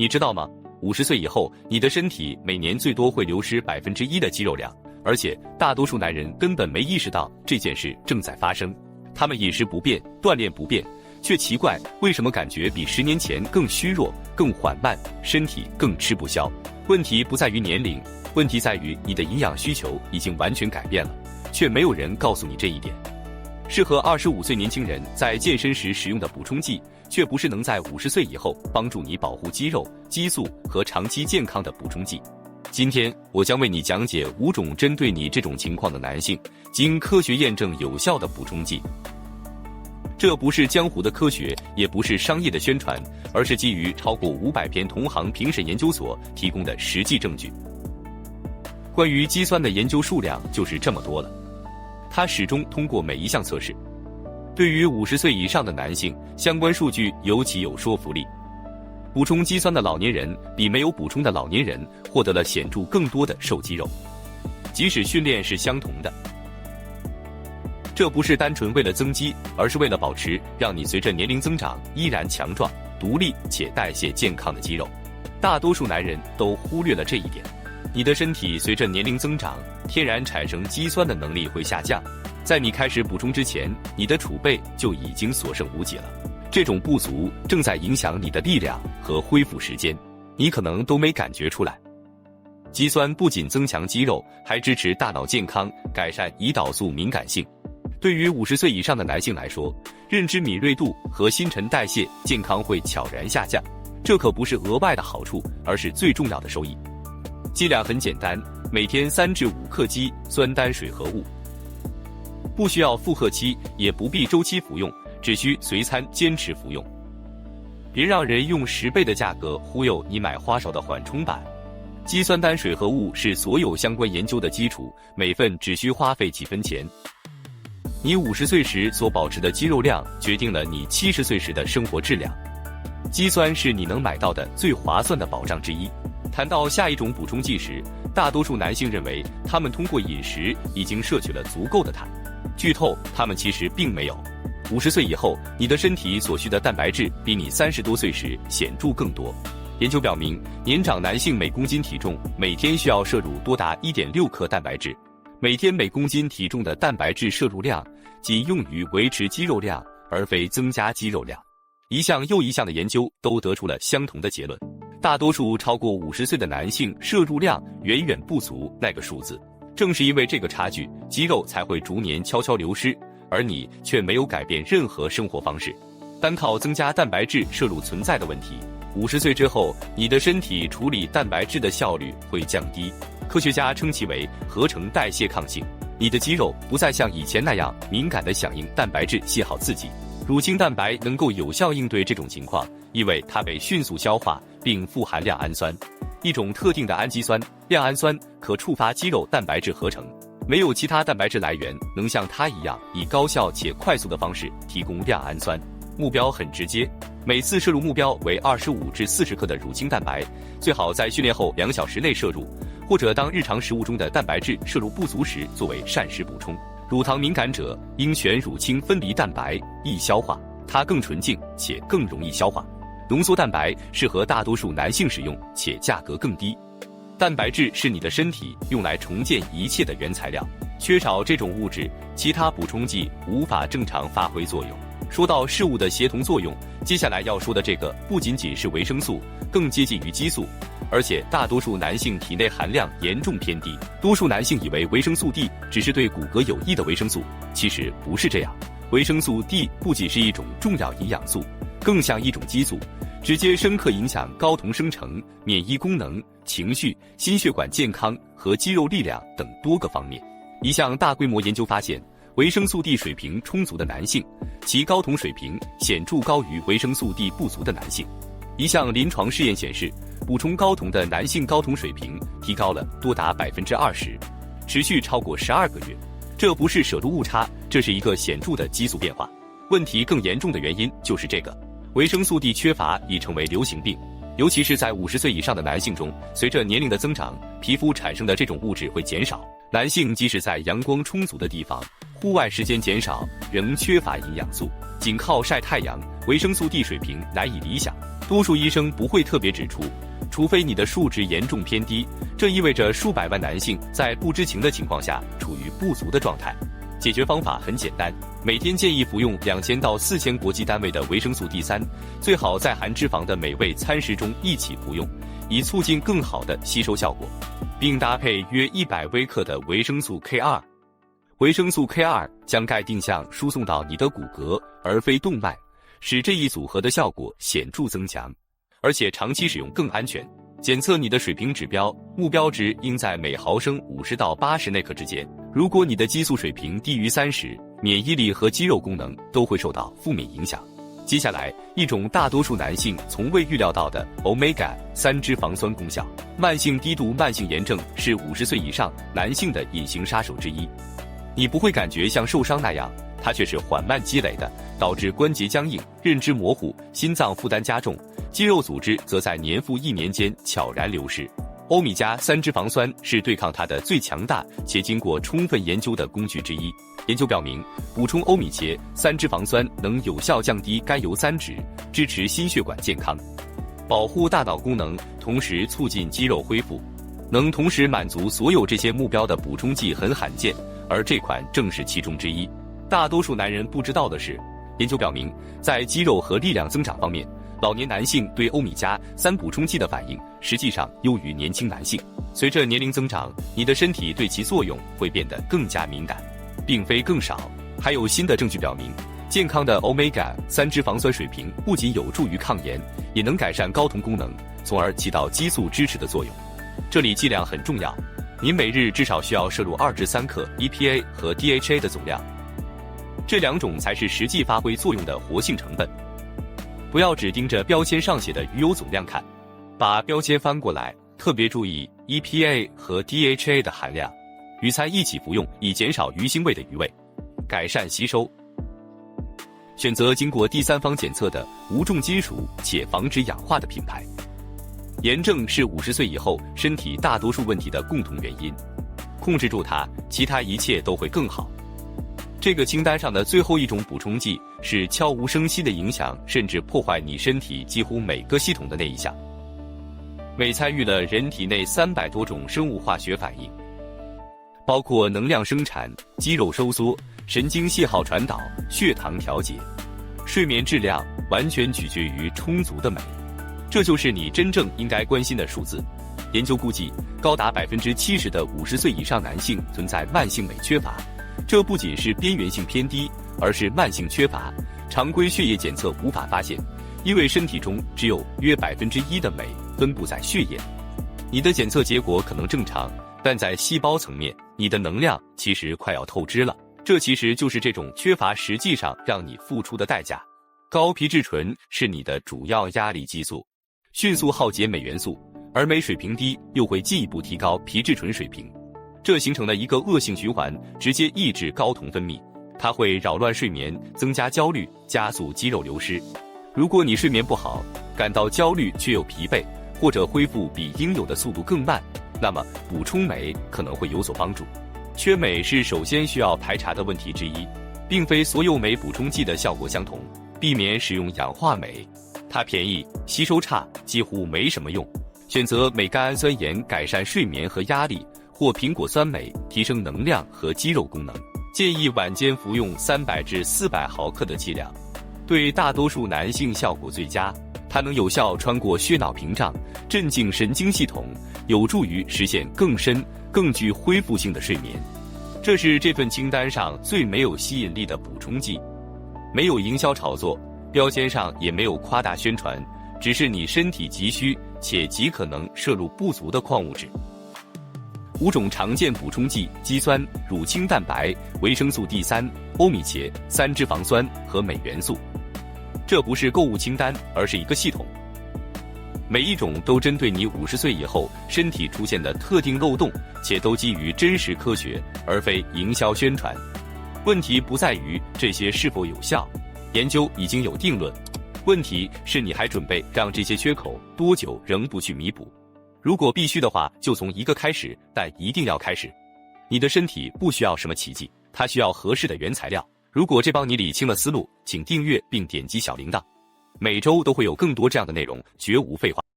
你知道吗？50岁以后，你的身体每年最多会流失1%的肌肉量，而且大多数男人根本没意识到这件事正在发生。他们饮食不变，锻炼不变，却奇怪为什么感觉比10年前更虚弱、更缓慢，身体更吃不消。问题不在于年龄，问题在于你的营养需求已经完全改变了，却没有人告诉你这一点。适合25岁年轻人在健身时使用的补充剂，却不是能在50岁以后帮助你保护肌肉、激素和长期健康的补充剂。今天我将为你讲解5种针对你这种情况的男性经科学验证有效的补充剂。这不是江湖的科学，也不是商业的宣传，而是基于超过500篇同行评审研究所提供的实际证据。关于肌酸的研究数量就是这么多了，它始终通过每一项测试。对于50岁以上的男性，相关数据尤其有说服力。补充肌酸的老年人比没有补充的老年人获得了显著更多的瘦肌肉，即使训练是相同的。这不是单纯为了增肌，而是为了保持让你随着年龄增长依然强壮、独立且代谢健康的肌肉。大多数男人都忽略了这一点。你的身体随着年龄增长，天然产生肌酸的能力会下降。在你开始补充之前，你的储备就已经所剩无几了。这种不足正在影响你的力量和恢复时间，你可能都没感觉出来。肌酸不仅增强肌肉，还支持大脑健康，改善胰岛素敏感性。对于50岁以上的男性来说，认知敏锐度和新陈代谢健康会悄然下降，这可不是额外的好处，而是最重要的收益。剂量很简单，每天3至5克肌酸单水合物，不需要负荷期，也不必周期服用，只需随餐坚持服用。别让人用10倍的价格忽悠你买花哨的缓冲版。肌酸单水合物是所有相关研究的基础，每份只需花费几分钱。你50岁时所保持的肌肉量，决定了你70岁时的生活质量。肌酸是你能买到的最划算的保障之一。谈到下一种补充剂时，大多数男性认为他们通过饮食已经摄取了足够的碳。剧透，他们其实并没有。50岁以后，你的身体所需的蛋白质比你30多岁时显著更多。研究表明，年长男性每公斤体重每天需要摄入多达 1.6 克蛋白质。每天每公斤体重的蛋白质摄入量仅用于维持肌肉量，而非增加肌肉量。一项又一项的研究都得出了相同的结论。大多数超过50岁的男性摄入量远远不足那个数字。正是因为这个差距，肌肉才会逐年悄悄流失，而你却没有改变任何生活方式。单靠增加蛋白质摄入存在的问题。50岁之后，你的身体处理蛋白质的效率会降低。科学家称其为合成代谢抗性。你的肌肉不再像以前那样敏感地响应蛋白质信号刺激。乳清蛋白能够有效应对这种情况，因为它被迅速消化并富含亮氨酸，一种特定的氨基酸。亮氨酸可触发肌肉蛋白质合成，没有其他蛋白质来源能像它一样以高效且快速的方式提供亮氨酸。目标很直接，每次摄入目标为25至40克的乳清蛋白，最好在训练后2小时内摄入，或者当日常食物中的蛋白质摄入不足时作为膳食补充。乳糖敏感者应选乳清分离蛋白，易消化，它更纯净且更容易消化。浓缩蛋白适合大多数男性使用，且价格更低。蛋白质是你的身体用来重建一切的原材料，缺少这种物质，其他补充剂无法正常发挥作用。说到事物的协同作用，接下来要说的这个不仅仅是维生素，更接近于激素，而且大多数男性体内含量严重偏低。多数男性以为维生素 D 只是对骨骼有益的维生素，其实不是这样。维生素 D 不仅是一种重要营养素，更像一种激素，直接深刻影响睾酮生成、免疫功能、情绪、心血管健康和肌肉力量等多个方面。一项大规模研究发现，维生素 D 水平充足的男性，其睾酮水平显著高于维生素 D 不足的男性。一项临床试验显示，补充睾酮的男性睾酮水平提高了多达 20%， 持续超过12个月。这不是摄入误差，这是一个显著的激素变化。问题更严重的原因就是这个，维生素 D 缺乏已成为流行病，尤其是在50岁以上的男性中，随着年龄的增长，皮肤产生的这种物质会减少。男性即使在阳光充足的地方，户外时间减少，仍缺乏营养素，仅靠晒太阳，维生素 D 水平难以理想。多数医生不会特别指出，除非你的数值严重偏低，这意味着数百万男性在不知情的情况下处于不足的状态。解决方法很简单，每天建议服用2000到4000国际单位的维生素 D3， 最好在含脂肪的美味餐食中一起服用，以促进更好的吸收效果，并搭配约100微克的维生素 K2。维生素 K2 将钙定向输送到你的骨骼，而非动脉，使这一组合的效果显著增强，而且长期使用更安全。检测你的水平指标，目标值应在每毫升50到80内克之间。如果你的激素水平低于30，免疫力和肌肉功能都会受到负面影响。接下来，一种大多数男性从未预料到的 Omega-3 脂肪酸功效。慢性低度慢性炎症是50岁以上男性的隐形杀手之一。你不会感觉像受伤那样，它却是缓慢积累的，导致关节僵硬、认知模糊、心脏负担加重，肌肉组织则在年复一年间悄然流失。欧米伽3脂肪酸是对抗它的最强大且经过充分研究的工具之一。研究表明，补充欧米茄3脂肪酸能有效降低甘油三酯，支持心血管健康，保护大脑功能，同时促进肌肉恢复。能同时满足所有这些目标的补充剂很罕见，而这款正是其中之一。大多数男人不知道的是，研究表明，在肌肉和力量增长方面，老年男性对欧米伽3补充剂的反应实际上优于年轻男性。随着年龄增长，你的身体对其作用会变得更加敏感，并非更少。还有新的证据表明，健康的 Omega-3 脂肪酸水平不仅有助于抗炎，也能改善睾酮功能，从而起到激素支持的作用。这里剂量很重要，您每日至少需要摄入2至3克 EPA 和 DHA 的总量，这两种才是实际发挥作用的活性成分。不要只盯着标签上写的鱼油总量看，把标签翻过来，特别注意 EPA 和 DHA 的含量。与餐一起服用，以减少鱼腥味的余味，改善吸收。选择经过第三方检测的无重金属且防止氧化的品牌。炎症是50岁以后身体大多数问题的共同原因，控制住它，其他一切都会更好。这个清单上的最后一种补充剂是悄无声息的影响甚至破坏你身体几乎每个系统的那一项。镁参与了人体内300多种生物化学反应，包括能量生产、肌肉收缩、神经信号传导、血糖调节。睡眠质量完全取决于充足的镁，这就是你真正应该关心的数字。研究估计，高达70%的50岁以上男性存在慢性镁缺乏，这不仅是边缘性偏低，而是慢性缺乏，常规血液检测无法发现，因为身体中只有约1%的镁分布在血液。你的检测结果可能正常，但在细胞层面，你的能量其实快要透支了。这其实就是这种缺乏实际上让你付出的代价。高皮质醇是你的主要压力激素，迅速耗竭镁元素，而镁水平低又会进一步提高皮质醇水平，这形成了一个恶性循环，直接抑制睾酮分泌。它会扰乱睡眠，增加焦虑，加速肌肉流失。如果你睡眠不好，感到焦虑却又疲惫，或者恢复比应有的速度更慢，那么补充镁可能会有所帮助。缺镁是首先需要排查的问题之一，并非所有镁补充剂的效果相同。避免使用氧化镁，它便宜，吸收差，几乎没什么用。选择镁甘氨酸盐改善睡眠和压力，或苹果酸镁提升能量和肌肉功能。建议晚间服用300至400毫克的剂量，对大多数男性效果最佳。它能有效穿过血脑屏障，镇静神经系统，有助于实现更深、更具恢复性的睡眠。这是这份清单上最没有吸引力的补充剂，没有营销炒作，标签上也没有夸大宣传，只是你身体急需且极可能摄入不足的矿物质。5种常见补充剂：肌酸、乳清蛋白、维生素 D3、欧米茄3脂肪酸和镁元素。这不是购物清单，而是一个系统。每一种都针对你50岁以后身体出现的特定漏洞，且都基于真实科学，而非营销宣传。问题不在于这些是否有效，研究已经有定论。问题是你还准备让这些缺口多久仍不去弥补？如果必须的话，就从一个开始，但一定要开始。你的身体不需要什么奇迹，它需要合适的原材料。如果这帮你理清了思路，请订阅并点击小铃铛。每周都会有更多这样的内容，绝无废话。